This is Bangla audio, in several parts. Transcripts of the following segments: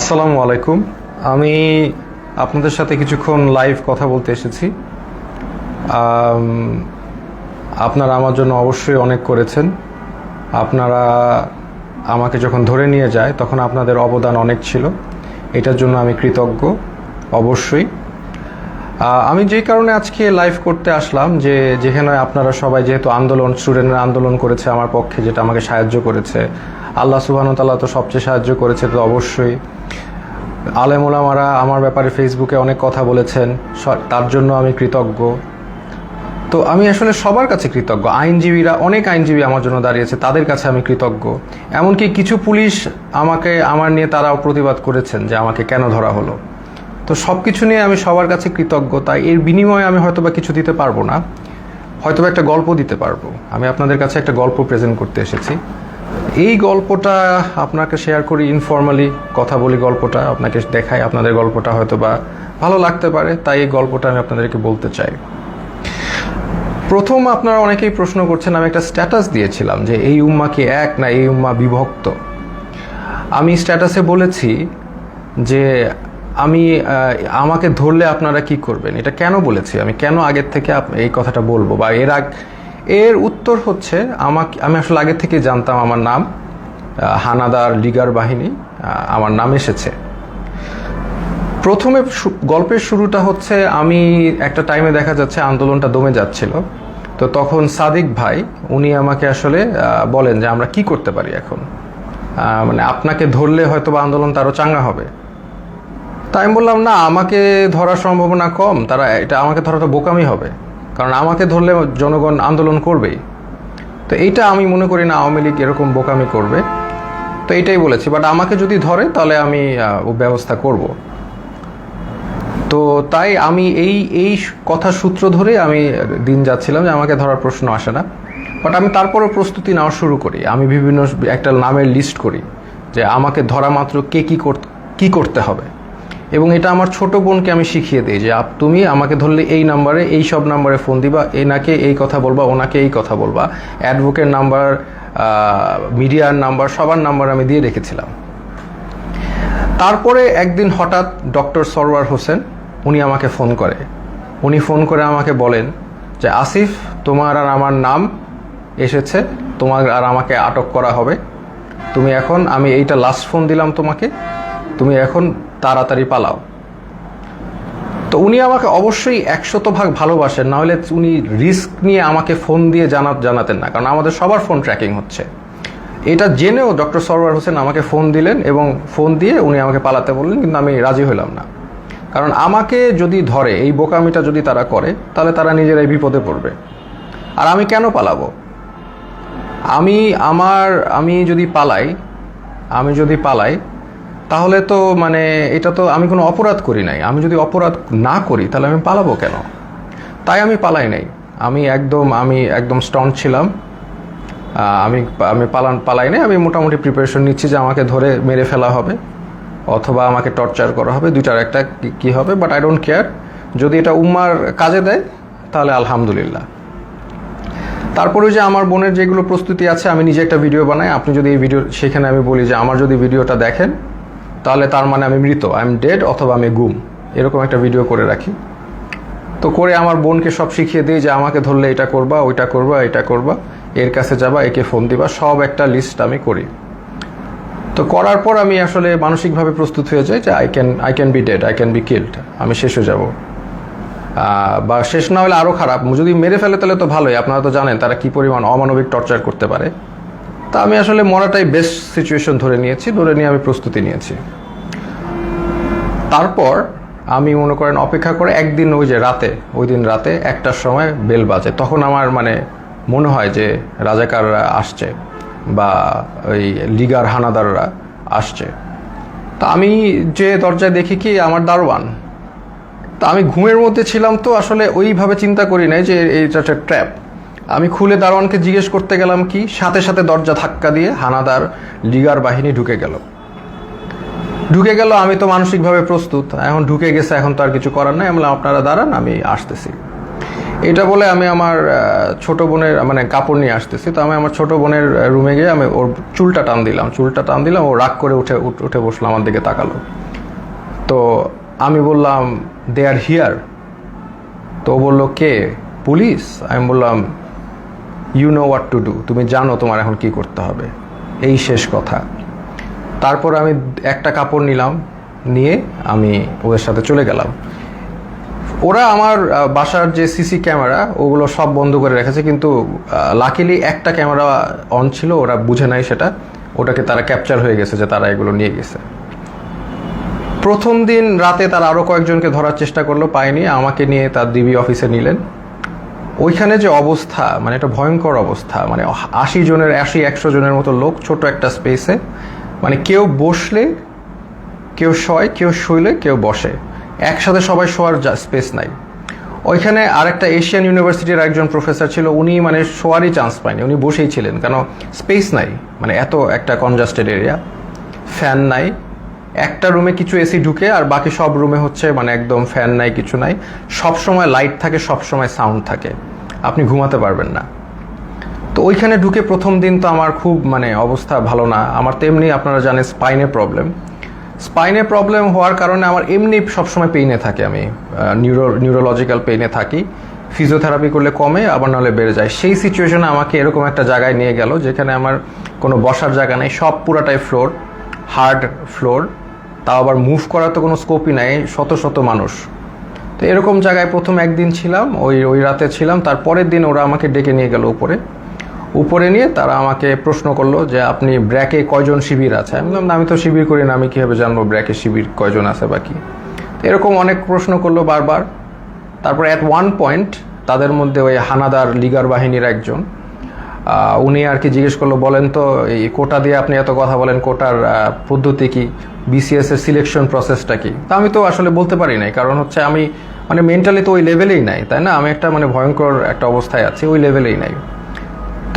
আসসালামু আলাইকুম। আমি আপনাদের সাথে কিছুক্ষণ লাইভ কথা বলতে এসেছি। আপনারা আমার জন্য অবশ্যই অনেক করেছেন। আপনারা আমাকে যখন ধরে নিয়ে যায় তখন আপনাদের অবদান অনেক ছিল, এটার জন্য আমি কৃতজ্ঞ অবশ্যই। আমি যেই কারণে আজকে লাইভ করতে আসলাম, যেখানে আপনারা সবাই যেহেতু স্টুডেন্টরা আন্দোলন করেছে আমার পক্ষে, যেটা আমাকে সাহায্য করেছে, আল্লাহ সুবহানাহু ওয়া তাআলা তো সবচেয়ে সাহায্য করেছে, তো অবশ্যই আলেম ওলামারা আমার ব্যাপারে ফেসবুকে অনেক কথা বলেছেন, তার জন্য আমি কৃতজ্ঞ। তো আমি আসলে সবার কাছে কৃতজ্ঞ। অনেক আইনজীবী আমার জন্য দাঁড়িয়েছে, তাদের কাছে আমি কৃতজ্ঞ। এমনকি কিছু পুলিশ আমার নিয়ে তারাও প্রতিবাদ করেছেন যে আমাকে কেন ধরা হলো। তো সব কিছু নিয়ে আমি সবার কাছে কৃতজ্ঞ। তাই এর বিনিময়ে আমি হয়তোবা কিছু দিতে পারবো না, হয়তোবা একটা গল্প দিতে পারবো। আমি আপনাদের কাছে একটা গল্প প্রেজেন্ট করতে এসেছি। এই গল্পটা আপনাকে শেয়ার করি, ইনফর্মালি কথা বলি, গল্পটা আপনাকে দেখাই, আপনাদের গল্পটা হয়তোবা ভালো লাগতে পারে, তাই এই গল্পটা আমি আপনাদেরকে বলতে চাই। প্রথম আপনারা অনেকেই প্রশ্ন করছেন, আমি একটা স্ট্যাটাস দিয়েছিলাম যে এই উম্মা কি এক না এই উম্মা বিভক্ত। আমি স্ট্যাটাসে বলেছি যে আমাকে ধরলে আপনারা কি করবেন। এটা কেন বলেছি, আমি কেন আগের থেকে এই কথাটা বলবো, বা এর উত্তর হচ্ছে আমি আসলে আগে থেকে জানতাম আমার নাম হানাদার লিগার বাহিনী, আমার নাম এসেছে। প্রথমে গল্পের শুরুটা হচ্ছে, আমি একটা টাইমে দেখা যাচ্ছে আন্দোলনটা দমে যাচ্ছিল, তো তখন সাদিক ভাই উনি আমাকে আসলে বলেন যে আমরা কি করতে পারি এখন, মানে আপনাকে ধরলে হয়তো বা আন্দোলনটা আরও চাঙ্গা হবে। তাই আমি বললাম না, আমাকে ধরার সম্ভাবনা কম, আমাকে ধরাটা বোকামি হবে, কারণ আমাকে ধরলে জনগণ আন্দোলন করবেই। তো এইটা আমি মনে করি না আওয়ামী লীগ এরকম বোকামি করবে, তো এইটাই বলেছি। বাট আমাকে যদি ধরে তাহলে আমি ব্যবস্থা করব। তো তাই আমি এই কথা সূত্র ধরে আমি দিন যাচ্ছিলাম যে আমাকে ধরার প্রশ্ন আসে না। বাট আমি তারপরও প্রস্তুতি নেওয়া শুরু করি, আমি বিভিন্ন একটা নামের লিস্ট করি যে আমাকে ধরা মাত্র কে কি করতে হবে। এবং এটা আমার ছোট বোনকে আমি শিখিয়ে দিই যে তুমি আমাকে ধরলে এই নাম্বারে, এই সব নাম্বারে ফোন দিবা, এনাকে এই কথা বলবা, ওনাকে এই কথা বলবা, অ্যাডভোকেট নাম্বার, মিডিয়ার নাম্বার, সবার নাম্বার আমি দিয়ে রেখেছিলাম। তারপরে একদিন হঠাৎ ডক্টর সরওয়ার হোসেন উনি আমাকে ফোন করে আমাকে বলেন যে আসিফ, তোমার আর আমার নাম এসেছে, তোমার আর আমাকে আটক করা হবে, তুমি এখন, আমি এইটা লাস্ট ফোন দিলাম তোমাকে, তুমি এখন তাড়াতাড়ি পালাও। তো উনি আমাকে অবশ্যই 100% ভালোবাসেন, না হলে উনি রিস্ক নিয়ে আমাকে ফোন দিয়ে জানাতেন না, কারণ আমাদের সবার ফোন ট্র্যাকিং হচ্ছে। এটা জেনেও ডক্টর সরওয়ার হোসেন আমাকে ফোন দিলেন এবং ফোন দিয়ে উনি আমাকে পালাতে বললেন, কিন্তু আমি রাজি হলাম না। কারণ আমাকে যদি ধরে, এই বোকামিটা যদি তারা করে, তাহলে তারা নিজেরাই বিপদে পড়বে। আর আমি কেন পালাবো? আমি যদি পালাই তাহলে তো মানে এটা তো আমি কোনো অপরাধ করি নাই। আমি যদি অপরাধ না করি তাহলে আমি পালাবো কেন? তাই আমি পালাই নাই। আমি একদম স্ট্রং ছিলাম। আমি পালাই নাই। আমি মোটামুটি প্রিপারেশন নিচ্ছি যে আমাকে ধরে মেরে ফেলা হবে অথবা আমাকে টর্চার করা হবে, দুইটার একটা কি হবে। বাট আই ডোন্ট কেয়ার, যদি এটা উম্মার কাজে দেয় তাহলে আলহামদুলিল্লাহ। তারপরে যে আমার বোনের যেগুলো প্রস্তুতি আছে, আমি নিজে একটা ভিডিও বানাই। আপনি যদি এই ভিডিও, সেখানে আমি বলি যে আমার যদি ভিডিওটা দেখেন তাহলে তার মানে আমি মৃত, আই এম ডেড, অথবা আমি গুম, এরকম একটা ভিডিও করে রাখি। তো করে আমার বোনকে সব শিখিয়ে দিই যে আমাকে ধরলে এটা করবা, ওইটা করবা, এটা করবা, এর কাছে যাবা, একে ফোন দিবা, সব একটা লিস্ট আমি করি। তো করার পর আমি আসলে মানসিকভাবে প্রস্তুত হয়ে যাই যে I can be dead, I can be killed, আমি শেষ হয়ে যাব। বা শেষ না হলে আরও খারাপ, যদি মেরে ফেলে তাহলে তো ভালোই। আপনারা তো জানেন তারা কি পরিমাণ অমানবিক টর্চার করতে পারে। তা আমি আসলে মরাটাই বেস্ট সিচুয়েশন ধরে নিয়ে আমি প্রস্তুতি নিয়েছি। তারপর আমি মনে করেন অপেক্ষা করে একদিন ওই দিন রাতে 1টার সময় বেল বাজে। তখন আমার মনে হয় যে রাজাকাররা আসছে বা ওই লিগার হানাদাররা আসছে। তা আমি যে দরজায় দেখি কি আমার দারোয়ান। তা আমি ঘুমের মধ্যে ছিলাম, তো আসলে ওইভাবে চিন্তা করি নাই যে এইটা একটা ট্র্যাপ। আমি খুলে দারোয়ানকে জিজ্ঞেস করতে গেলাম কি, সাথে সাথে দরজা ধাক্কা দিয়ে হানাদার লিগার বাহিনী ঢুকে গেল। আমি তো মানসিকভাবে প্রস্তুত, এখন ঢুকে গেছে, এখন তো আর কিছু করার নাই। আমি বললাম আপনারা দাঁড়ান, আমি আসতেছি। এটা বলে আমি আমার ছোট বোনের মানে কাপড় নিয়ে আসতেছি, তো আমি আমার ছোট বোনের রুমে গিয়ে আমি ওর চুলটা টান দিলাম, ও রাগ করে উঠে বসলো, আমার দিকে তাকালো। তো আমি বললাম দে আর হিয়ার। তো ও বললো কে? পুলিশ। আমি বললাম you know what to do, তুমি জানো তোমার এখন কি করতে হবে, এই শেষ কথা। তারপর আমি একটা কাপড় নিয়ে আমি ওদের সাথে চলে গেলাম। ওরা আমার বাসার যে সিসি ক্যামেরা ওগুলো সব বন্ধ করে রেখেছে, কিন্তু লাকিলি একটা ক্যামেরা অন ছিল, ওরা বুঝে নাই সেটা, ওটাকে তারা ক্যাপচার হয়ে গেছে যে তারা এগুলো নিয়ে গেছে। প্রথম দিন রাতে তারা আরও কয়েকজনকে ধরার চেষ্টা করলো, পায়নি, আমাকে নিয়ে তার ডিবি অফিসে নিলেন। ওইখানে যে অবস্থা, মানে একটা ভয়ঙ্কর অবস্থা, মানে 80-100 জনের মতো লোক ছোট একটা স্পেসে, মানে কেউ বসলে কেউ শয়, কেউ শুইলে কেউ বসে, একসাথে সবাই শোয়ার স্পেস নাই। ওইখানে আরেকটা এশিয়ান ইউনিভার্সিটির একজন প্রফেসর ছিল, উনি মানে শোয়ারই চান্স পায়নি, উনি বসেই ছিলেন, কেন স্পেস নাই, মানে এত একটা কনজাস্টেড এরিয়া, ফ্যান নাই, একটা রুমে কিছু এসি ঢুকে আর বাকি সব রুমে হচ্ছে মানে একদম ফ্যান নাই, কিছু নাই, সব সময় লাইট থাকে, সব সময় সাউন্ড থাকে, আপনি ঘুমাতে পারবেন না। তো ওইখানে ঢুকে প্রথম দিন তো আমার খুব মানে অবস্থা ভালো না। আমার তেমনি আপনারা জানেন স্পাইনে প্রবলেম হওয়ার কারণে আমার এমনি সবসময় পেইনে থাকে, আমি নিউরোলজিক্যাল পেইনে থাকি, ফিজিওথেরাপি করলে কমে, আবার নাহলে বেড়ে যায়। সেই সিচুয়েশনে আমাকে এরকম একটা জায়গায় নিয়ে গেল যেখানে আমার কোনো বসার জায়গা নেই, সব পুরাটাই ফ্লোর, হার্ড ফ্লোর, তাও আবার মুভ করার তো কোনো স্কোপই নাই, শত মানুষ। তো এরকম জায়গায় প্রথম একদিন ছিলাম, ওই রাতে ছিলাম। তারপরের দিন ওরা আমাকে ডেকে নিয়ে গেল উপরে নিয়ে তারা আমাকে প্রশ্ন করলো যে আপনি ব্র্যাকে কয়জন শিবির আছে। আমি বললাম আমি তো শিবির করি না, আমি কীভাবে জানবো ব্র্যাকে শিবির কয়জন আছে বাকি। এরকম অনেক প্রশ্ন করলো বারবার। তারপর অ্যাট ওয়ান পয়েন্ট তাদের মধ্যে ওই হানাদার লিগার বাহিনীর একজন, উনি আর কি জিজ্ঞেস করলো, বলেন তো এই কোটা দিয়ে আপনি এত কথা বলেন, কোটার পদ্ধতি কি, বিসিএস এর সিলেকশন প্রসেসটা কি? তা আমি তো আসলে বলতে পারি নাই, কারণ হচ্ছে আমি মানে মেন্টালি তো ওই লেভেলেই নাই, তাই না, আমি একটা মানে ভয়ঙ্কর একটা অবস্থায় আছি, ওই লেভেলেই নাই।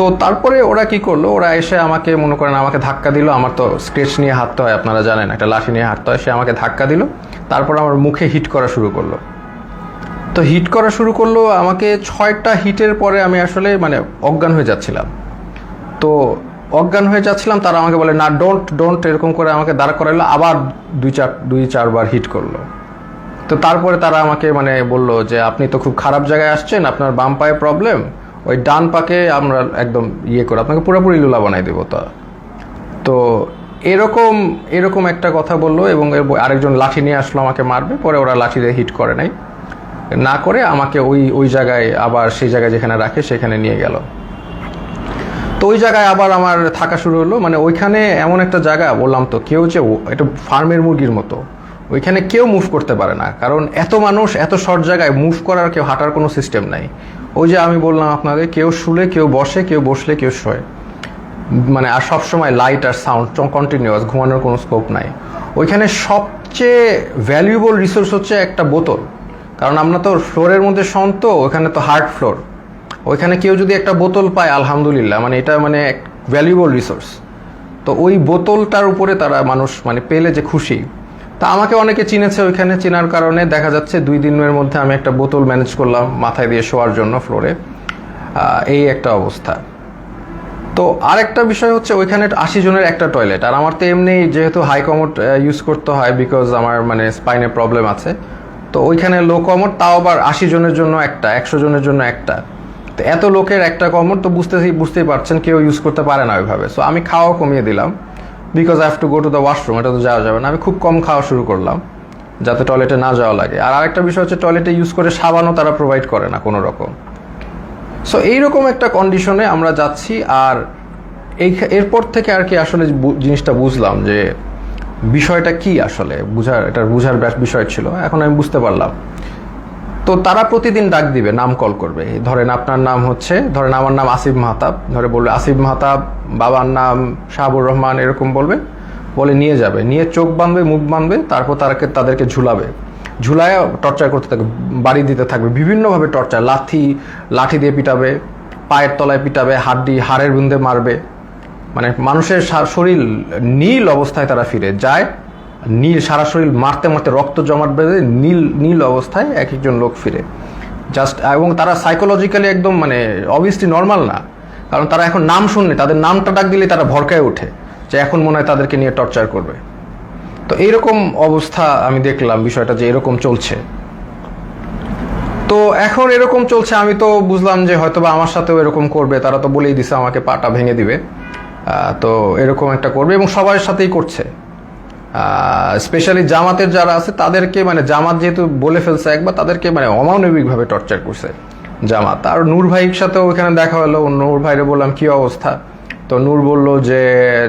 তো তারপরে ওরা কি করলো, ওরা এসে আমাকে মনে করেন আমাকে ধাক্কা দিল, আমার তো স্কেচ নিয়ে হাঁটতে হয়, আপনারা জানেন একটা লাঠি নিয়ে হাঁটতে হয়, সে আমাকে ধাক্কা দিল, তারপর আমার মুখে হিট করা শুরু করলো। তো হিট করা শুরু করলো আমাকে, 6টা হিটের পরে আমি আসলে মানে অজ্ঞান হয়ে যাচ্ছিলাম। তো অজ্ঞান হয়ে যাচ্ছিলাম, তারা আমাকে বলে না ডোন্ট এরকম করে আমাকে দাঁড় করাইলো, আবার 2-4 বার হিট করলো। তো তারপরে তারা আমাকে মানে বলল যে আপনি তো খুব খারাপ জায়গায় আসছেন, আপনার বাম পায়ে প্রবলেম, ওই ডান পাকে আমরা একদম করে আপনাকে পুরোপুরি লুলা বানাই দেবো। তো এরকম একটা কথা বললো, এবং আরেকজন লাঠি নিয়ে আসলো আমাকে মারবে, পরে ওরা লাঠি দিয়ে হিট করে নাই, না করে আমাকে ওই জায়গায় আবার সেই জায়গায় যেখানে রাখে সেখানে নিয়ে গেল। তো ওই জায়গায় আবার আমার থাকা শুরু হলো, মানে ওইখানে এমন একটা জায়গা, বললাম তো কেউ যে এটা ফার্মের মুরগির মতো, ওইখানে কেউ মুভ করতে পারে না, কারণ এত মানুষ এত শর্ট জায়গায় মুভ করার, কেউ হাঁটার কোনো সিস্টেম নাই। ওই যে আমি বললাম আপনাদের, কেউ শুলে কেউ বসে, কেউ বসলে কেউ শোয়, মানে আর সবসময় লাইট আর সাউন্ড কন্টিনিউয়াস, ঘুমানোর কোনো স্কোপ নাই। ওইখানে সবচেয়ে ভ্যালুয়েবল রিসোর্স হচ্ছে একটা বোতল, কারণ আমরা তো ফ্লোরের মধ্যে শোন, তো ওখানে তো হার্ড ফ্লোর, ওইখানে কেউ যদি একটা বোতল পায় আলহামদুলিল্লাহ, মানে এটা মানে ভ্যালুয়েবল রিসোর্স। তো ওই বোতলটার উপরে তারা মানুষ মানে পেলে যে খুশি। তা আমাকে অনেকে চিনেছে, ওইখানে চেনার কারণে দেখা যাচ্ছে 2 দিনের মধ্যে আমি একটা বোতল ম্যানেজ করলাম মাথায় দিয়ে শোয়ার জন্য ফ্লোরে, এই একটা অবস্থা। তো আরেকটা বিষয় হচ্ছে ওইখানে 80 জনের একটা টয়লেট, আর আমার তো এমনি যেহেতু হাই কমোড ইউজ করতে হয়, বিকজ আমার মানে স্পাইনে প্রবলেম আছে, তো ওইখানে লো কমোড, তাও আবার 80 জনের জন্য একটা, 100 জনের জন্য একটা। তো এত লোকের একটা কমোড তো বুঝতেই পারছেন কেউ ইউজ করতে পারে না ওইভাবে। সো আমি খাওয়া কমিয়ে দিলাম, because I have to go to the washroom, এটা তো যাওয়া যাবে না, আমি খুব কম খাওয়া শুরু করলাম যাতে টয়লেটে না যাওয়া লাগে। আর আরেকটা বিষয় হচ্ছে টয়লেটে ইউজ করে সাবানও তারা প্রোভাইড করে না কোনো রকম। সো এইরকম একটা কন্ডিশনে আমরা যাচ্ছি। আর এরপর থেকে আর কি আসলে জিনিসটা বুঝলাম যে বিষয়টা কি, আসলে বুঝার বিষয় ছিল, এখন আমি বুঝতে পারলাম। তো তারা প্রতিদিন ডাক দিবে, নাম কল করবে, ধরেন আপনার নাম হচ্ছে, ধরেন আমার নাম আসিফ মাহতাব, ধরে বলবে আসিফ মাহতাব, বাবার নাম শাহাবুর রহমান, এরকম বলে নিয়ে যাবে, নিয়ে চোখ বাঁধবে, মুখ বাঁধবে, তারপর তাদেরকে ঝুলায় টর্চার করতে থাকবে, বাড়ি দিতে থাকবে, বিভিন্নভাবে টর্চার, লাঠি দিয়ে পিটাবে, পায়ের তলায় পিটাবে, হাড়ের বিন্দে মারবে, মানে মানুষের শরীর নীল অবস্থায় তারা ফিরে যায়, সারা শরীর মারতে রক্ত জমাট বেঁধে নীল অবস্থায় এক একজন লোক ফিরে। জাস্ট, এবং তারা সাইকোলজিক্যালি একদম মানে অবভিয়াসলি নর্মাল না, কারণ তারা এখন নাম শুনলে, তাদের নামটা ডাক দিলে তারা ভরকায় ওঠে যে এখন মনে হয় তাদেরকে নিয়ে টর্চার করবে। তো এইরকম অবস্থা আমি দেখলাম বিষয়টা যে এরকম চলছে। তো এখন এরকম চলছে, আমি তো বুঝলাম যে হয়তোবা আমার সাথেও এরকম করবে, তারা তো বলেই দিছে আমাকে পাটা ভেঙে দিবে। তো এরকম একটা করবে এবং সবার সাথেই করছে। স্পেশালি জামাতের যারা আছে তাদেরকে, মানে জামাত যেহেতু বলে ফেলছে একবার, তাদেরকে মানে অমানবিকভাবে টর্চার করছে জামাত। আর নূর ভাইয়ের সাথেও ওইখানে দেখা হলো, নূর ভাইরে বললাম কি অবস্থা, তো নূর বলল যে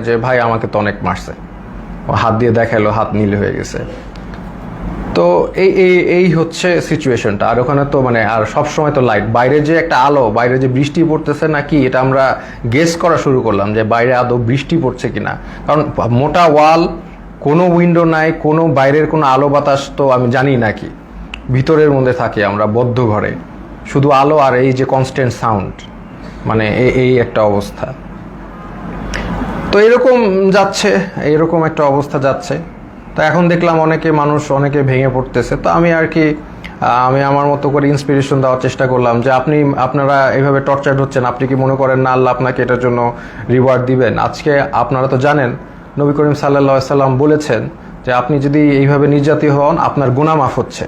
যে ভাই আমাকে তো অনেক মারছে, হাত দিয়ে দেখালো, হাত নীল হয়ে গেছে। তো এই এই এই হচ্ছে সিচুয়েশনটা। আর ওখানে তো মানে আর সবসময় তো লাইট, বাইরে যে একটা আলো, বাইরে যে বৃষ্টি পড়তেছে নাকি এটা আমরা গেস করা শুরু করলাম যে বাইরে আদৌ বৃষ্টি পড়ছে কিনা, কারণ মোটা ওয়াল, কোনো উইন্ডো নাই, কোনো বাইরের কোনো আলো বাতাস তো আমি জানি নাকি, ভিতরের মধ্যে থাকি আমরা বদ্ধ ঘরে, শুধু আলো আর এই যে কনস্ট্যান্ট সাউন্ড, মানে এই একটা অবস্থা। তো এরকম যাচ্ছে, এরকম একটা অবস্থা যাচ্ছে। তো এখন দেখলাম অনেকে ভেঙে পড়তেছে। তো আমি আর কি আমি আমার মতো করে ইন্সপিরেশন দেওয়ার চেষ্টা করলাম যে আপনারা এইভাবে টর্চার্ড হচ্ছেন, আপনি কি মনে করেন না আল্লাহ আপনাকে এটার জন্য রিওয়ার্ড দিবেন? আজকে আপনারা তো জানেন নবী করিম সাল্লাল্লাহু আলাইহি সাল্লাম বলেছেন যে আপনি যদি এইভাবে নির্যাতিত হন আপনার গুনাহ মাফ হচ্ছে,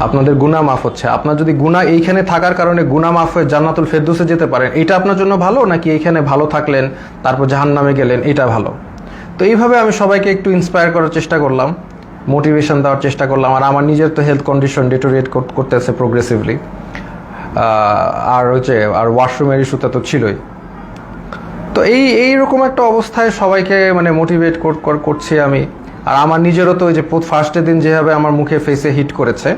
আপনাদের গুনাহ মাফ হচ্ছে। আপনার যদি গুনাহ এইখানে থাকার কারণে গুনাহ মাফ হয়ে জান্নাতুল ফেরদৌসে যেতে পারেন, এটা আপনার জন্য ভালো, নাকি এইখানে ভালো থাকলেন তারপর জাহান্নামে গেলেন, এটা ভালো? তো এইভাবে আমি সবাইকে একটু ইন্সপায়ার করার চেষ্টা করলাম, মোটিভেশন দেওয়ার চেষ্টা করলাম। আর আমার নিজের তো হেলথ কন্ডিশন ডিটোরিয়েট করতেছে প্রোগ্রেসিভলি, আর ওয়াশরুমের ইস্যুটা তো ছিলই। তো এইরকম একটা অবস্থায় সবাইকে মানে মোটিভেট করছি আমি। আর আমার নিজেরও তো ওই যে ফার্স্টের দিন যেভাবে আমার মুখে ফেসে হিট করেছে,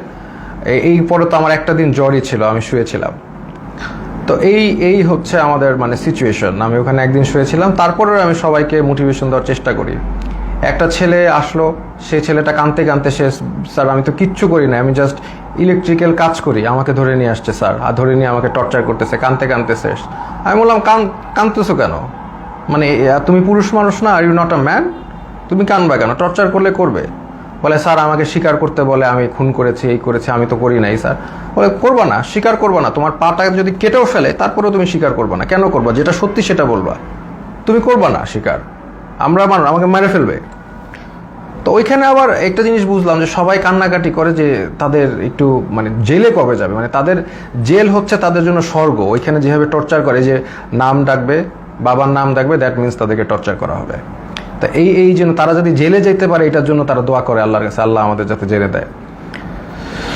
এই পরে তো আমার একটা দিন জ্বরই ছিল, আমি শুয়েছিলাম। তো এই হচ্ছে আমাদের মানে সিচুয়েশন। আমি ওখানে একদিন শুয়েছিলাম, তারপরেও আমি সবাইকে মোটিভেশন দেওয়ার চেষ্টা করি। একটা ছেলে আসলো, সেই ছেলেটা কাঁদতে কাঁদতে, স্যার আমি তো কিচ্ছু করি না, আমি জাস্ট ইলেকট্রিক্যাল কাজ করি, আমাকে ধরে নিয়ে আসছে স্যার, আর ধরে নিয়ে আমাকে টর্চার করতেছে, কাঁদতে কাঁদতে শেষ। আমি বললাম কাঁদতেছো কেন, মানে তুমি পুরুষ মানুষ না, are you not a man, তুমি কাঁদবা কেন, টর্চার করলে করবে। বলে স্যার আমাকে স্বীকার করতে বলে, আমি খুন করেছি, এই করেছি, আমি তো করি নাই স্যার। বলে করবা না, স্বীকার করবা না, তোমার পাটা যদি কেটেও ফেলে তারপরেও তুমি স্বীকার করবা না, কেন করবা? যেটা সত্যি সেটা বলবা, তুমি করবা না স্বীকার, আমাকে মেরে ফেলবে। তো ওইখানে আবার একটা জিনিস বুঝলাম যে সবাই কান্নাকাটি করে যে তাদের একটু মানে জেলে কবে যাবে, মানে তাদের জেল হচ্ছে তাদের জন্য স্বর্গ। ওইখানে যেভাবে টর্চার করে, যে নাম ডাকবে, বাবার নাম ডাকবে, দ্যাট মিনস তাদেরকে টর্চার করা হবে। তা এই জন্য তারা যদি জেলে যেতে পারে, এটার জন্য তারা দোয়া করে আল্লাহর কাছে, আল্লাহ আমাদের যাতে জেলে দেয়।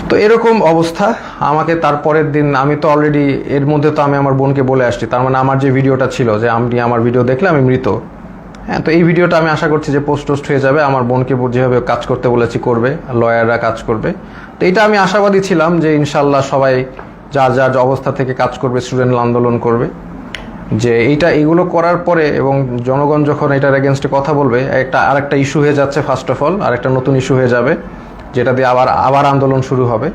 তো এরকম অবস্থা। আমাকে তারপরের দিন, আমি তো অলরেডি এর মধ্যে তো আমি আমার বোনকে বলে আসছি, তার মানে আমার যে ভিডিওটা ছিল যে আপনি আমার ভিডিও দেখলে আমি মৃত, হ্যাঁ, তো এই ভিডিওটা আমি আশা করছি যে পোস্ট হয়ে যাবে। আমার বোনকে যেভাবে কাজ করতে বলেছি করবে, লয়াররা কাজ করবে। তো এটা আমি আশাবাদী ছিলাম যে ইনশাল্লাহ সবাই যার যার অবস্থা থেকে কাজ করবে, স্টুডেন্ট আন্দোলন করবে, যে এগুলো করার পরে এবং জনগণ যখন এটার এগেনস্টে কথা বলবে, আরেকটা ইস্যু হয়ে যাচ্ছে, ফার্স্ট অফ অল আরেকটা নতুন ইস্যু হয়ে যাবে, যেটা দিয়ে আবার আন্দোলন শুরু হবে।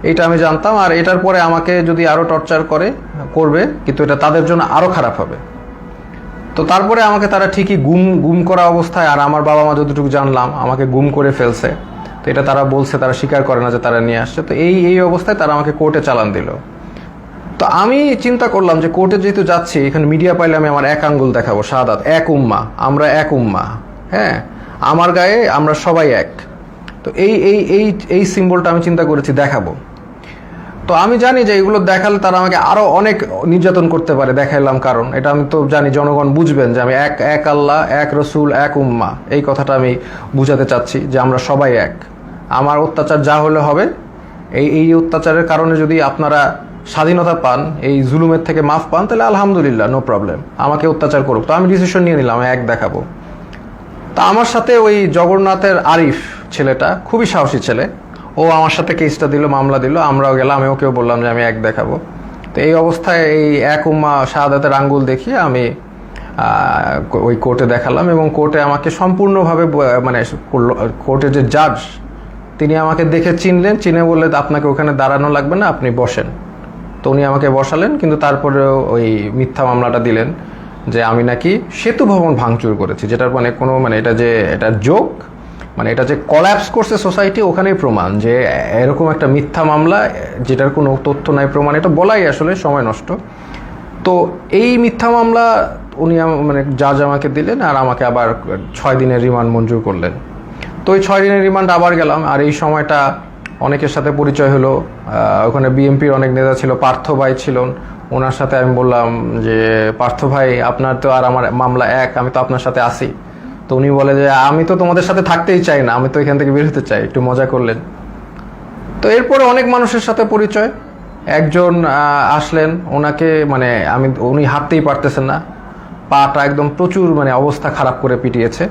এটা আমি জানতাম। আর এটার পরে আমাকে যদি আরও টর্চার করবে, কিন্তু এটা তাদের জন্য আরও খারাপ হবে। তো তারপরে আমাকে তারা ঠিকই গুম করা অবস্থায়, আর আমার বাবা মা যতটুকু জানলাম আমাকে গুম করে ফেলছে। তো এটা তারা বলছে, তারা স্বীকার করে না যে তারা নিয়ে আসছে। তো এই অবস্থায় তারা আমাকে কোর্টে চালান দিল। তো আমি চিন্তা করলাম যে কোর্টে যেহেতু যাচ্ছি, এখানে মিডিয়া পাইলে আমি আমার এক আঙ্গুল দেখাবো, শাহাদাত, এক উম্মা, আমরা এক উম্মা, হ্যাঁ, আমার গায়ে আমরা সবাই এক। তো এই সিম্বলটা আমি চিন্তা করেছি দেখাবো। তো আমি জানি যে এগুলো দেখালে তারা আমাকে আরো অনেক নির্যাতন করতে পারে, দেখাইলাম, কারণ এটা আমি তো জানি জনগণ বুঝবেন যে আমি এক আল্লাহ, এক রসুল, এক উম্মা, এই কথাটা আমি বুঝাতে চাচ্ছি যে আমরা সবাই এক। আমার অত্যাচার যা হলে হবে, এই অত্যাচারের কারণে যদি আপনারা স্বাধীনতা পান, এই জুলুমের থেকে মাফ পান, তাহলে আলহামদুলিল্লাহ, নো প্রবলেম, আমাকে অত্যাচার করুক। তো আমি ডিসিশন নিয়ে নিলাম, এক দেখাবো। তা আমার সাথে ওই জগন্নাথের আরিফ ছেলেটা, খুবই সাহসী ছেলে, ও আমার সাথে কেসটা দিল, মামলা দিল, আমরাও গেলাম, আমি ওকেও বললাম যে আমি এক দেখাবো। তো এই অবস্থায় এই এক উম্মা শাহাদাতের আঙ্গুল দেখিয়ে আমি ওই কোর্টে দেখালাম, এবং কোর্টে আমাকে সম্পূর্ণভাবে মানে কোর্টের যে জাজ, তিনি আমাকে দেখে চিনে বললে আপনাকে ওখানে দাঁড়ানো লাগবে না, আপনি বসেন। তো উনি আমাকে বসালেন, কিন্তু তারপরেও ওই মিথ্যা মামলাটা দিলেন যে আমি নাকি সেতু ভবন ভাঙচুর করেছি, যেটার মানে কোনো মানে এটা জোক, মানে এটা যে কলাপস করছে সোসাইটি, ওখানেই প্রমাণ যে এরকম একটা মিথ্যা মামলা যেটার কোনো তথ্য নাই, প্রমাণ, এটা বলাই আসলে সময় নষ্ট। তো এই মিথ্যা মামলা উনি মানে জাজ আমাকে দিলেন, আর আমাকে আবার 6 দিনের রিমান্ড মঞ্জুর করলেন। তো ওই 6 দিনের রিমান্ড আবার গেলাম, আর এই সময়টা অনেকের সাথে পরিচয় হলো। ওখানে বিএনপির অনেক নেতা ছিল, পার্থ ভাই ছিলেন, ওনার সাথে আমি বললাম যে পার্থ ভাই আপনার তো আর আমার মামলা এক, আমি তো আপনার সাথে আসি। তো উনি বলে যে আমি তো তোমাদের সাথে থাকতেই চাই না, আমি তো এখান থেকে বের হতে চাই, একটু মজা করলেন। তো এরপরে অনেক মানুষের সাথে পরিচয়। একজন আসলেন, ওনাকে মানে উনি হাঁটতেই পারতেছেন না, পাটা একদম প্রচুর মানে অবস্থা খারাপ করে পিটিয়েছে।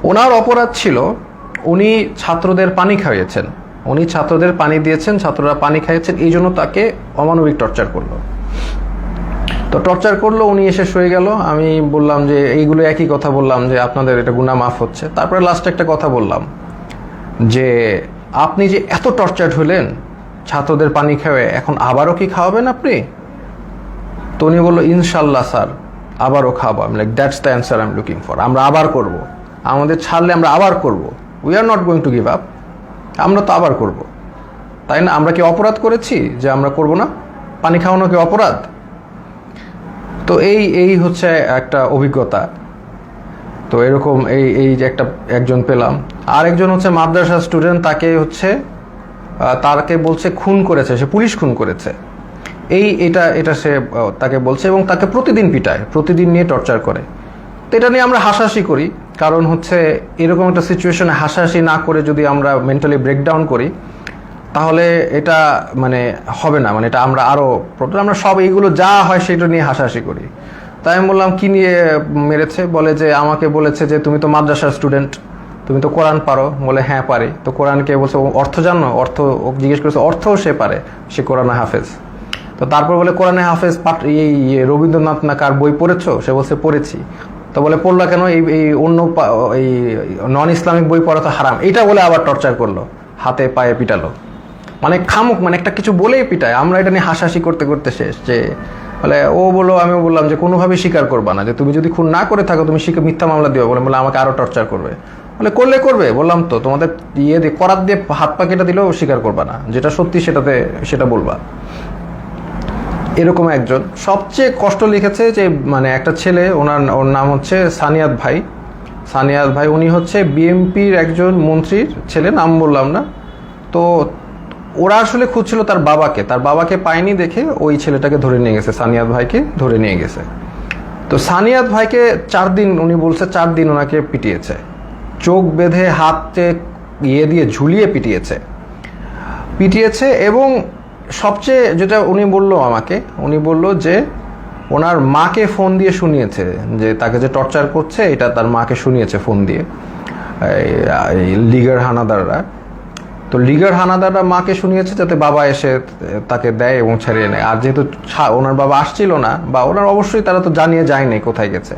ওনার অপরাধ ছিল উনি ছাত্রদের পানি খাইয়েছেন, উনি ছাত্রদের পানি দিয়েছেন, ছাত্ররা পানি খাইয়েছেন, এই জন্য তাকে অমানবিক টর্চার করলো। তো টর্চার করলো, উনি এসে শুয়ে গেল। আমি বললাম যে এইগুলো একই কথা বললাম যে আপনাদের এটা গুনাহ মাফ হচ্ছে। তারপরে লাস্টে একটা কথা বললাম যে আপনি যে এত টর্চার হলেন ছাত্রদের পানি খাওয়ায়, এখন আবারও কি খাওয়াবেন আপনি? তো উনি বললো ইনশাল্লাহ স্যার আবারও খাওয়াবো। আমি like that's the answer I am looking for. আমরা আবার করব, আমাদের ছাড়লে আমরা আবার করব, we are not going to give up. আমরা তো আবার করব, তাই না? আমরা কি অপরাধ করেছি যে আমরা করব না? পানি খাওয়ানো কি অপরাধ? তো এই হচ্ছে একটা অভিজ্ঞতা। তো এরকম এই যে একজন পেলাম। আর একজন হচ্ছে মাদ্রাসা স্টুডেন্ট, তাকে হচ্ছে তাকে বলছে খুন করেছে, সে পুলিশ খুন করেছে, এটা সে তাকে বলছে, এবং তাকে প্রতিদিন পিটায়, প্রতিদিন নিয়ে টর্চার করে। তো এটা নিয়ে আমরা হাসাহাসি করি, কারণ হচ্ছে এরকম একটা সিচুয়েশনে হাসাহাসি না করে যদি আমরা মেন্টালি ব্রেকডাউন করি তাহলে এটা মানে হবে না, মানে এটা আমরা আরও আমরা সব এইগুলো যা হয় সেটা নিয়ে হাসাহাসি করি। তাই আমি বললাম কি নিয়ে মেরেছে? বলে যে আমাকে বলেছে যে তুমি তো মাদ্রাসার স্টুডেন্ট, তুমি তো কোরআন পারো। বলে হ্যাঁ পারি। তো কোরআনকে বলছে অর্থ জানো? অর্থ জিজ্ঞেস করেছে, অর্থও সে পারে, সে কোরআনে হাফেজ। তো তারপর বলে কোরআনে হাফেজ এই রবীন্দ্রনাথ না কার বই পড়েছো? সে বলছে পড়েছি। তো বলে পড়লা কেন? এই অন্য এই নন ইসলামিক বই পড়া তো হারাম, এটা বলে আবার টর্চার করলো, হাতে পায়ে পিটালো। মানে খামুক, মানে একটা কিছু বলেই পিটায়। আমরা এটা নিয়ে হাসাহাসি করতে করতে শেষ। যে বলে ও বললো, আমি বললাম যে কোনোভাবেই স্বীকার করবা না, যে তুমি যদি খুন না করে থাকো তুমি মিথ্যা মামলা দিও। বলে আমাকে আরো টর্চার করবে। বলে করবে, বললাম তো তোমাদের দিয়ে করাত দিয়ে হাত পা কেটে দিলেও স্বীকার করবা না, যেটা সত্যি সেটা বলবা। এরকম একজন সবচেয়ে কষ্ট লিখেছে যে মানে একটা ছেলে, ওর নাম হচ্ছে সানিয়াত ভাই। উনি হচ্ছে বিএনপির একজন মন্ত্রীর ছেলে, নাম বললাম না। তো ওরা আসলে খুঁজছিল তার বাবাকে পায়নি দেখে ওই ছেলেটাকে ধরে নিয়ে গেছে, সানিয়াত ভাইকে ধরে নিয়ে গেছে। তো সানিয়াত ভাইকে 4 দিন, উনি বলছে 4 দিন ওনাকে পিটিয়েছে, চোখ বেঁধে হাতে দিয়ে ঝুলিয়ে পিটিয়েছে। এবং সবচেয়ে যেটা উনি বলল যে ওনার মাকে ফোন দিয়ে শুনিয়েছে যে তাকে যে টর্চার করছে, এটা তার মাকে শুনিয়েছে ফোন দিয়ে লিগার হানাদাররা। তো লিগার হানাদাররা মাকে শুনিয়েছে যাতে বাবা এসে তাকে দেয় এবং ছাড়িয়ে নেয়। আর যেহেতু ওনার বাবা আসছিল না, বা ওনার অবশ্যই তারা তো জানিয়ে যায়নি কোথায় গেছে,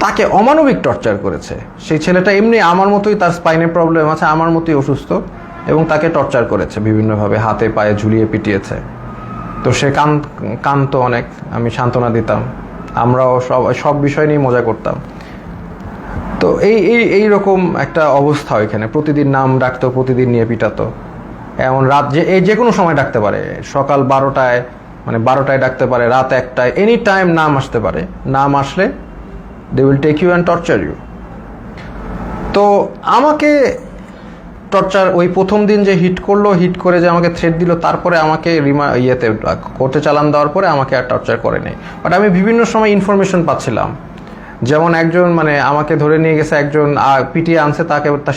তাকে অমানবিক টর্চার করেছে। সেই ছেলেটা এমনি আমার মতোই, তার স্পাইনে প্রবলেম আছে, আমার মতোই অসুস্থ, এবং তাকে টর্চার করেছে বিভিন্নভাবে, হাতে পায়ে ঝুলিয়ে পিটিয়েছে। তো সে কাঁদতো অনেক, আমি সান্ত্বনা দিতাম, আমরাও সব বিষয় নিয়ে মজা করতাম। তো এইরকম একটা অবস্থা ওইখানে, প্রতিদিন নাম ডাকতো, প্রতিদিন নিয়ে পিটাতো। এমন রাত যে কোনো সময় ডাকতে পারে, সকাল 12টায় ডাকতে পারে, রাত 1টায়, এনি টাইম নাম আসতে পারে। নাম আসলে they will take you and torture you. তো আমাকে টর্চার ওই প্রথম দিন যে হিট করে যে আমাকে থ্রেট দিল, তারপরে আমাকে কোর্টে চালান দেওয়ার পরে আমাকে আর টর্চার করে নাই। বাট আমি বিভিন্ন সময় ইনফরমেশন পাচ্ছিলাম, যেমন একজন মানে আমাকে ধরে নিয়ে গেছে, একজন পিটিয়ে আনছে,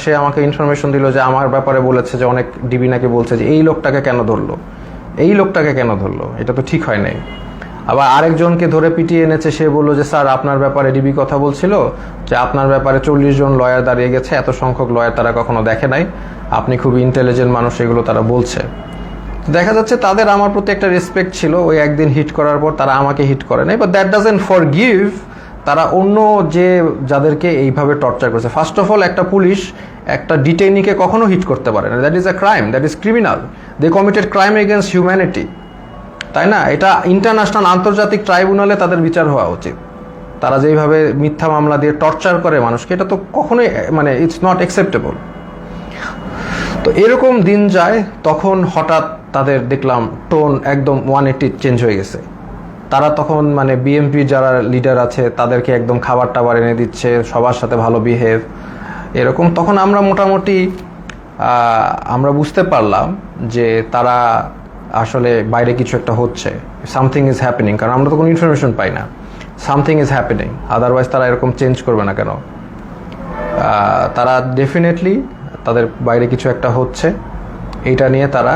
সে আমাকে ইনফরমেশন দিল যে আমার ব্যাপারে বলেছে যে অনেক ডিবি নাকি বলছে যে এই লোকটাকে কেন ধরলো, এটা তো ঠিক হয় নাই। আবার আরেকজনকে ধরে পিটিয়ে এনেছে, সে বললো যে স্যার আপনার ব্যাপারে ডিবি কথা বলছিল যে আপনার ব্যাপারে 40 জন লয়ার দাঁড়িয়ে গেছে, এত সংখ্যক লয়ার তারা কখনো দেখে নাই, আপনি খুবই ইন্টেলিজেন্ট মানুষ, এগুলো তারা বলছে। দেখা যাচ্ছে তাদের আমার প্রতি একটা রেসপেক্ট ছিল। ওই একদিন হিট করার পর তারা আমাকে হিট করে নাই, বাট দ্যাট ডাজন্ট ফরগিভ তারা অন্য যাদেরকে এইভাবে টর্চার করেছে। ফার্স্ট অফ অল, একটা পুলিশ একটা ডিটেইনিকে কখনো হিট করতে পারে না, that is a crime, that is criminal, they committed crime against humanity, তাই না? এটা ইন্টারন্যাশনাল, আন্তর্জাতিক ট্রাইব্যুনালে তাদের বিচার হওয়া উচিত। তারা যেইভাবে মিথ্যা মামলা দিয়ে টর্চার করে মানুষকে, এটা তো কখনোই মানে ইটস নট অ্যাকসেপ্টেবল। তো এরকম দিন যায়, তখন হঠাৎ তাদের দেখলাম টোন একদম 180 চেঞ্জ হয়ে গেছে। তারা তখন মানে বিএনপি যারা লিডার আছে তাদেরকে একদম খাবার টাবার এনে দিচ্ছে, সবার সাথে ভালো বিহেভ এরকম। তখন আমরা মোটামুটি আমরা বুঝতে পারলাম যে তারা আসলে বাইরে কিছু একটা হচ্ছে, সামথিং ইজ হ্যাপেনিং, কারণ আমরা তো কোনো ইনফরমেশন পাই না। সামথিং ইজ হ্যাপেনিং, আদারওয়াইজ তারা এরকম চেঞ্জ করবে না কেন। তারা ডেফিনেটলি তাদের বাইরে কিছু একটা হচ্ছে, এইটা নিয়ে তারা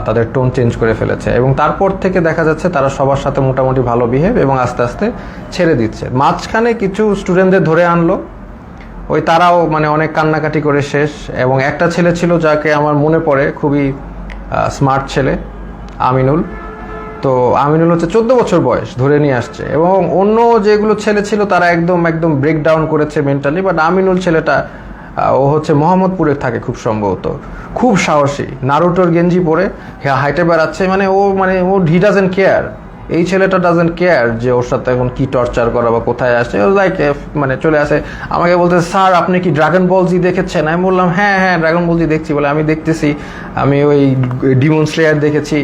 তাদের টোন চেঞ্জ করে ফেলেছে। এবং তারপর থেকে দেখা যাচ্ছে তারা সবার সাথে মোটামুটি ভালো বিহেভ এবং আস্তে আস্তে ছেড়ে দিচ্ছে। মাঝখানে কিছু স্টুডেন্টদের ধরে আনলো, ওই তারাও মানে অনেক কান্নাকাটি করে শেষ। এবং একটা ছেলে ছিল যাকে আমার মনে পড়ে, খুবই স্মার্ট ছেলে, আমিনুল। তো আমিনুল হচ্ছে 14 বছর বয়স, ধরে নিয়ে আসছে। এবং অন্য যেগুলো ছেলে ছিল তারা একদম ব্রেকডাউন করেছে মেন্টালি, বাট আমিনুল ছেলেটা ও হচ্ছে মোহাম্মদপুরে থাকে খুব সম্ভবত, খুব সাহসী, নারুটোর গেঞ্জি পরে হাইটে বেড়াচ্ছে। ও হি ডাজেন্ট কেয়ার, এই ছেলেটা ডাজেন্ট কেয়ার যে ওর সাথে এখন কি টর্চার করা বা কোথায় আসছে। ও লাইক মানে চলে আসে, আমাকে বলতে, স্যার আপনি কি ড্রাগন বল জি দেখেছেন? আমি বললাম হ্যাঁ ড্রাগন বল জি দেখছি। বলে আমি দেখতেছি, আমি ওই ডিমন স্লেয়ার দেখেছি,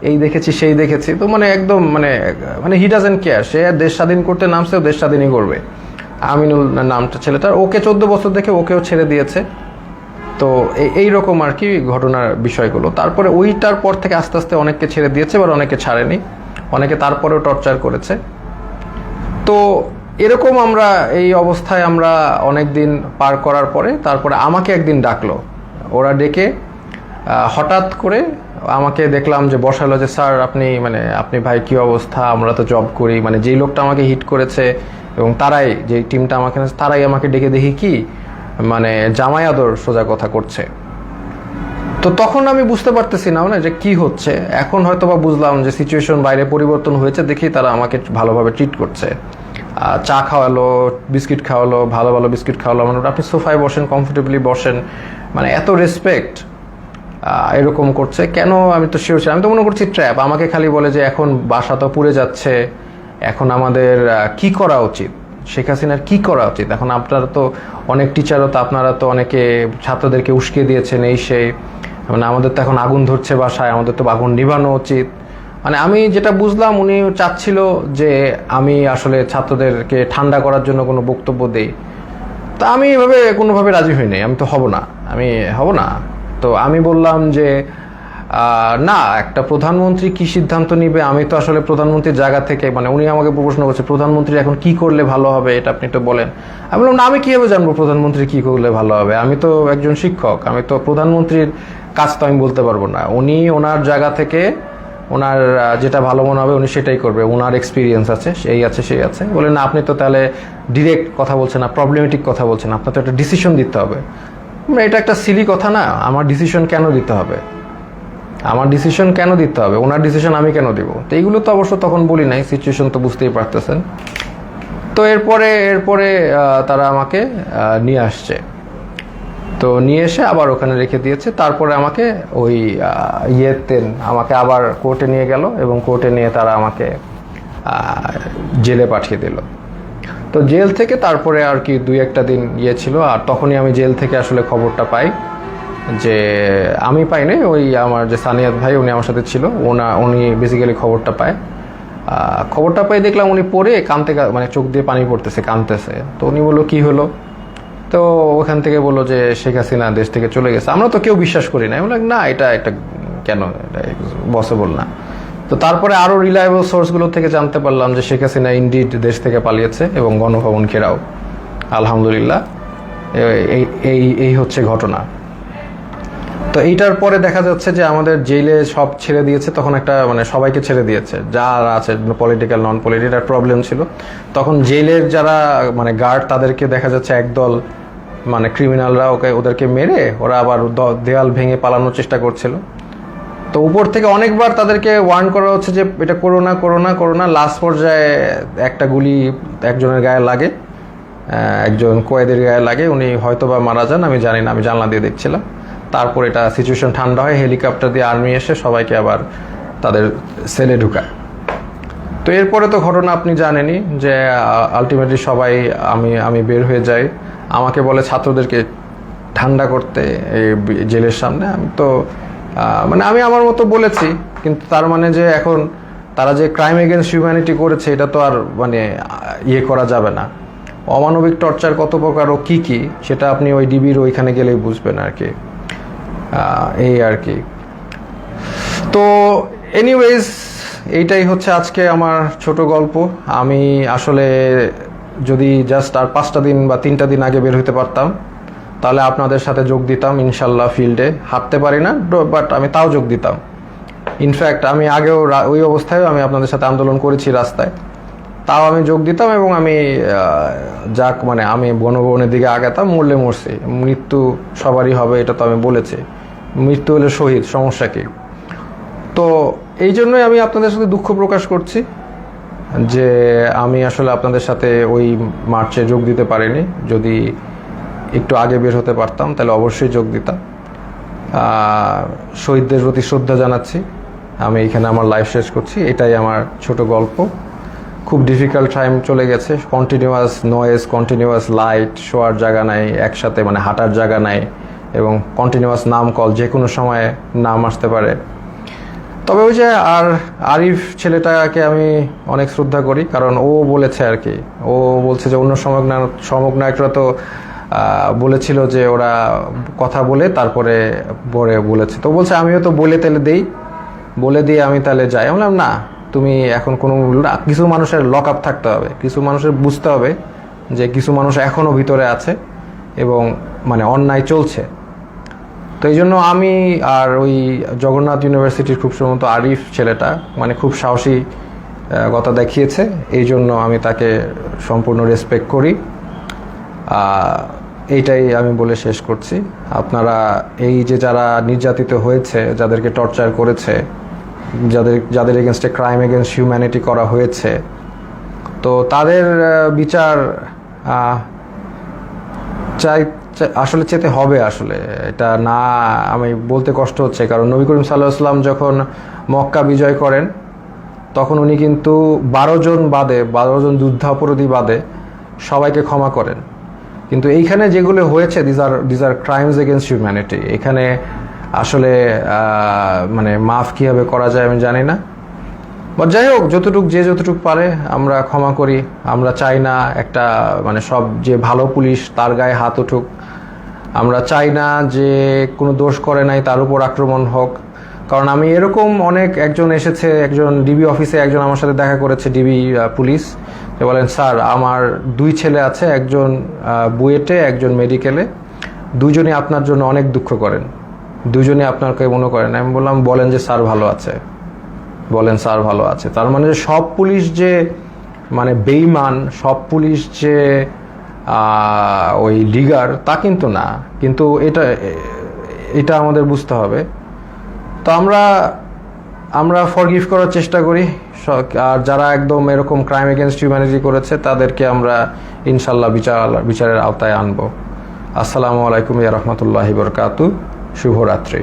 এই দেখেছি সেই দেখেছি। তো একদম হি ডাজেন্ট কেয়ার, সে দেশ স্বাধীন করতে নামছে, দেশ স্বাধীনই করবে। আমিনুল নামটা ছেলেটার, ওকে 14 বছর দেখে ওকেও ছেড়ে দিয়েছে। তো এইরকম আর কি ঘটনার বিষয়গুলো। তারপরে ওইটার পর থেকে আস্তে আস্তে অনেককে ছেড়ে দিয়েছে, এবার অনেকে ছাড়েনি, অনেকে তারপরেও টর্চার করেছে। তো এরকম আমরা এই অবস্থায় আমরা অনেক দিন পার করার পরে তারপরে আমাকে একদিন ডাকলো, ওরা ডেকে হঠাৎ করে আমাকে দেখলাম যে বসালো, যে স্যার আপনি ভাই কি অবস্থা, আমরা তো জব করি। যেই লোকটা আমাকে হিট করেছে এবং তারাই, যে টিমটা তারাই আমাকে ডেকে দেখি কি জামাই আদর সোজা কথা করছে। তো তখন আমি বুঝতে পারতেছি না যে কি হচ্ছে। এখন হয়তো বা বুঝলাম যে সিচুয়েশন বাইরে পরিবর্তন হয়েছে, দেখি তারা আমাকে ভালোভাবে ট্রিট করছে। চা খাওয়ালো, বিস্কিট খাওয়ালো, ভালো ভালো বিস্কিট খাওয়ালো। আপনি সোফায় বসেন, কমফোর্টেবলি বসেন, এত রেসপেক্ট এরকম করছে কেন? আমি তো শিওর ছিলাম, আমি তো মনে করছি ট্র্যাপ। আমাকে খালি বলে যে এখন বাসা তো পুড়ে যাচ্ছে, এখন আমাদের কি করা উচিত, শেখ হাসিনার কি করা উচিত। এখন আপনারা তো অনেক টিচারও তো, আপনারা তো অনেকে ছাত্রদেরকে উস্কে দিয়েছেন, এই সেই, আমাদের তো এখন আগুন ধরছে বাসায়, আমাদের তো আগুন নিভানো উচিত। আমি যেটা বুঝলাম, উনি চাচ্ছিল যে আমি আসলে ছাত্রদেরকে ঠান্ডা করার জন্য কোনো বক্তব্য দেই। তা আমি এভাবে কোনোভাবে রাজি হই নাই, আমি তো হব না। তো আমি বললাম যে না, একটা প্রধানমন্ত্রী কি সিদ্ধান্ত নিবে, আমি তো আসলে প্রধানমন্ত্রীর জায়গা থেকে উনি আমাকে প্রশ্ন করছে প্রধানমন্ত্রী এখন কি করলে ভালো হবে, এটা আপনি তো বলেন। আমি বললাম না, আমি কিভাবে জানবো প্রধানমন্ত্রী কি করলে ভালো হবে, আমি তো একজন শিক্ষক, আমি তো প্রধানমন্ত্রীর কাজ তো আমি বলতে পারবো না। উনি ওনার জায়গা থেকে ওনার যেটা ভালো মনে হবে উনি সেটাই করবে, ওনার এক্সপিরিয়েন্স আছে, সেই আছে সেই আছে। বলে না, আপনি তো তাহলে ডিরেক্ট কথা বলছেন না, প্রবলেমেটিক কথা বলছেন, আপনার তো একটা ডিসিশন দিতে হবে। এটা একটা সিলি কথা না, আমার ডিসিশন কেন দিতে হবে, ওনার ডিসিশন আমি কেন দিব? তো এইগুলো তো অবশ্য তখন বলি নাই, সিচুয়েশন তো বুঝতেই পারতেছেন। তো এরপরে তারা আমাকে নিয়ে আসছে, তো নিয়ে এসে আবার ওখানে রেখে দিয়েছে। তারপরে আমাকে ওই আমাকে আবার কোর্টে নিয়ে গেল এবং কোর্টে নিয়ে তারা আমাকে জেলে পাঠিয়ে দিল। তো জেল থেকে তারপরে আর কি 2-1 দিন ছিল। আর তখনই আমি জেল থেকে আসলে খবরটা পাই, যে আমি পাই নাই, ওই আমার যে সানিয়াত ভাই উনি আমার সাথে ছিল, উনি বেসিক্যালি খবরটা পাই। দেখলাম উনি পড়ে কাঁদতে, চোখ দিয়ে পানি পড়তেছে, কাঁদতেছে। তো উনি বললো কি হলো? তো ওখান থেকে বললো যে শেখ হাসিনা দেশ থেকে চলে গেছে। আমরা তো কেউ বিশ্বাস করি না, বললাম না, এটা কেন, এটা পসিবল না। তো তারপরে আরো রিলায়েবল সোর্সগুলো থেকে জানতে পারলাম যে শেখ হাসিনা ইনডিড দেশ থেকে পালিয়েছে এবং গণভবন ঘেরাও। আলহামদুলিল্লাহ, এই হচ্ছে ঘটনা। তো এইটার পরে দেখা যাচ্ছে যে আমাদের জেলে সব ছেড়ে দিয়েছে, তখন একটা সবাইকে ছেড়ে দিয়েছে যারা আছে, পলিটিক্যাল নন পলিটিক্যাল প্রবলেম ছিল। তখন জেলের যারা গার্ড, তাদেরকে দেখা যাচ্ছে একদল ক্রিমিনালরা ওদেরকে মেরে ওরা আবার দেয়াল ভেঙে পালানোর চেষ্টা করছিল। তো উপর থেকে অনেকবার তাদেরকে ওয়ার্ন করা হচ্ছে যে এটা করো না। লাস্ট পর্যায়ে একটা গুলি একজনের গায়ে লাগে, একজন কয়েদের গায়ে লাগে, উনি হয়তো বা মারা যান, আমি জানি না, আমি জানলা দিয়ে দেখছিলাম। তারপর এটা সিচুয়েশন ঠান্ডা হয়, হেলিকপ্টার দিয়ে আর্মি এসে সবাইকে আবার তাদের সেলে ঢুকায়। তো তো এরপরে তো ঘটনা আপনি জানেনই যে আলটিমেটলি সবাই আমি বের হয়ে যাই, আমাকে বলে ছাত্রদেরকে ঠান্ডা করতে এই জেলের সামনে। আমি তো মানে আমি আমার মতো বলেছি, কিন্তু তার মানে যে এখন তারা যে ক্রাইম এগেনস্ট হিউম্যানিটি করেছে এটা তো আর মানে ইয়ে করা যাবে না। অমানবিক টর্চার কত প্রকার ও কী কী সেটা আপনি ওই ডিবির ওইখানে গেলেই বুঝবেন আর কি, এই আর কি। তো এনিওয়েজ এইটাই হচ্ছে আজকে আমার ছোট গল্প। আমি আসলে যদি জাস্ট আর 5টা দিন বা 3টা দিন আগে বের হতে পারতাম তাহলে আপনাদের সাথে যোগ দিতাম ইনশাল্লাহ। ফিল্ডে হাঁটতে পারি না, বাট আমি তাও যোগ দিতাম। ইনফ্যাক্ট আমি আগেও ওই অবস্থায় আমি আপনাদের সাথে আন্দোলন করেছি রাস্তায়, তাও আমি যোগ দিতাম এবং আমি যাক মানে আমি বনভবনের দিকে আগাতাম। মরলে মরছি, মৃত্যু সবারই হবে এটা তো আমি বলেছি, মৃত্যু হলে শহীদ, সমস্যা কি? তো এই জন্যই আমি আপনাদের সাথে দুঃখ প্রকাশ করছি যে আমি আসলে আপনাদের সাথে ওই মার্চে যোগ দিতে পারিনি। যদি একটু আগে বের হতে পারতাম তাহলে অবশ্যই যোগ দিতাম। শহীদদের প্রতি শ্রদ্ধা জানাচ্ছি। আমি এখানে আমার লাইফ শেষ করছি। এটাই আমার ছোট গল্প। খুব ডিফিকাল্ট টাইম চলে গেছে, কন্টিনিউয়াস নয়েজ, কন্টিনিউয়াস লাইট, শোয়ার জায়গা নাই, একসাথে মানে হাঁটার জায়গা নাই, এবং কন্টিনিউয়াস নাম কল, যে কোনো সময় নাম আসতে পারে। তবে ওই যে আরিফ ছেলেটাকে আমি অনেক শ্রদ্ধা করি, কারণ ও বলেছে আর কি, ও বলছে যে অন্য সমগ্নায়করা তো বলেছিল যে ওরা কথা বলে তারপরে বলেছে, তো বলছে আমিও তো বলে দিয়ে আমি তাহলে যাই। আমি বললাম না, তুমি এখন কোনো না, কিছু মানুষের লক আপ থাকতে হবে, কিছু মানুষের বুঝতে হবে যে কিছু মানুষ এখনও ভিতরে আছে এবং মানে অন্যায় চলছে। তো এই জন্য আমি আর ওই জগন্নাথ ইউনিভার্সিটির খুব সম্ভবত আরিফ ছেলেটা মানে খুব সাহসী কথা দেখিয়েছে, এই জন্য আমি তাকে সম্পূর্ণ রেসপেক্ট করি। এইটাই আমি বলে শেষ করছি। আপনারা এই যে যারা নির্যাতিত হয়েছে, যাদেরকে টর্চার করেছে, যাদের এগেনস্টে ক্রাইম এগেনস্ট হিউম্যানিটি করা হয়েছে, তো তাদের বিচার আসলে চেতে হবে। আসলে এটা না আমি বলতে কষ্ট হচ্ছে, কারণ নবী করিম সাল্লাল্লাহু আলাইহি ওয়াসাল্লাম যখন মক্কা বিজয় করেন তখন উনি কিন্তু 12 জন যুদ্ধাপরাধী বাদে সবাইকে ক্ষমা করেন। কিন্তু এইখানে যেগুলো হয়েছে these are crimes against humanity. এখানে আসলে মানে মাফ কীভাবে করা যায় আমি জানি না, বা যাই হোক যতটুক পারে আমরা ক্ষমা করি। আমরা চাই না একটা মানে সব যে ভালো পুলিশ তার গায়ে হাত উঠুক, আমরা চাই না যে কোনো দোষ করে নাই তার উপর আক্রমণ হোক। কারণ আমি এরকম একজন এসেছে, একজন ডিবি অফিসে একজন আমার সাথে দেখা করেছে, ডিবি পুলিশ, যে বলেন স্যার আমার 2 ছেলে আছে, একজন বুয়েটে একজন মেডিকেলে, দুজনই আপনার জন্য অনেক দুঃখ করেন, দুজনই আপনাকে মনে করেন। আমি বললাম বলেন স্যার ভালো আছে। তার মানে সব পুলিশ যে মানে বেঈমান, সব পুলিশ যে ওই লিগার তা কিন্তু না, কিন্তু এটা আমাদের বুঝতে হবে। তো আমরা ফরগিভ করার চেষ্টা করি, আর যারা একদম এরকম ক্রাইম এগেনস্ট হিউম্যানিটি করেছে তাদেরকে আমরা ইনশাল্লাহ বিচারের আওতায় আনবো। আসসালামু আলাইকুম ওয়া রাহমাতুল্লাহি ওয়া বারাকাতুহু। শুভরাত্রি।